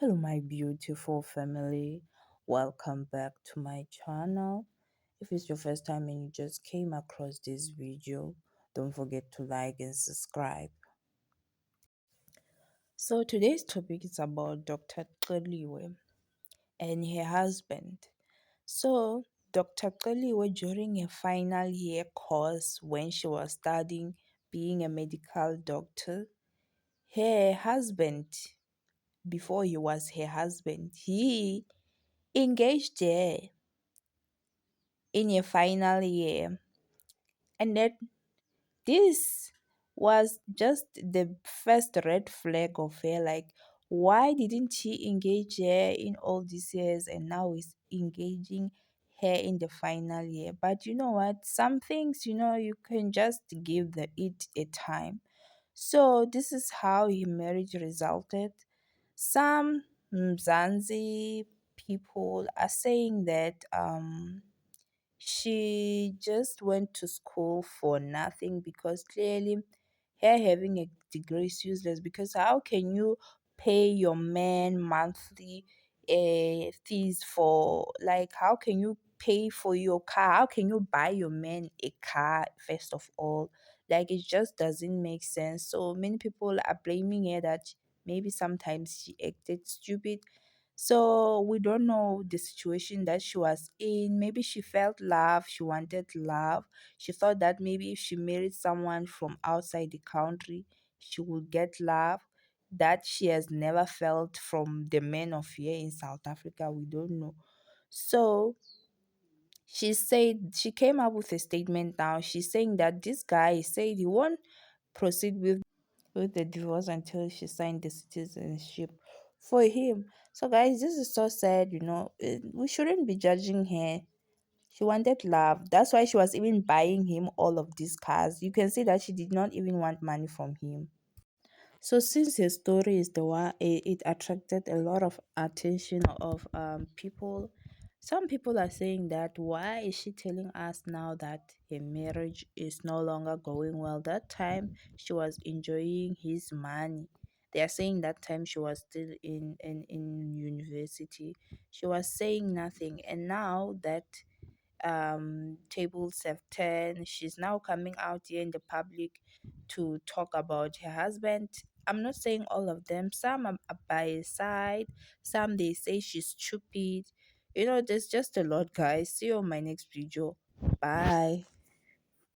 Hello, my beautiful family. Welcome back to my channel. If it's your first time and you just came across this video, don't forget to like and subscribe. So, today's topic is about Dr. Kaliwe and her husband. So, Dr. Kaliwe, during her final year course when she was studying being a medical doctor, her husband, before he was her husband, he engaged her in your final year. And that this was just the first red flag of her. Like, why didn't he engage her in all these years and now he's engaging her in the final year? But you know what? Some things, you can just give it a time. So this is how his marriage resulted. Some Mzansi people are saying that she just went to school for nothing because clearly her having a degree is useless because how can you pay your man monthly fees for, like, how can you pay for your car, how can you buy your man a car first of all? Like, it just doesn't make sense. So many people are blaming her that maybe sometimes she acted stupid. So we don't know the situation that she was in. Maybe she felt love, she wanted love. She thought that maybe if she married someone from outside the country, she would get love that she has never felt from the men of here in South Africa. We don't know. So she came up with a statement now. She's saying that this guy said he won't proceed with the divorce until she signed the citizenship for him. So, guys, this is so sad. We shouldn't be judging her. She wanted love. That's why she was even buying him all of these cars. You can see that she did not even want money from him. So since his story is the one, it attracted a lot of attention of people. Some people are saying that why is she telling us now that her marriage is no longer going well? That time she was enjoying his money. They are saying that time she was still in university. She was saying nothing, and now that tables have turned. She's now coming out here in the public to talk about her husband. I'm not saying all of them. Some are by his side. Some they say she's stupid. There's just a lot, guys. See you on my next video. Bye.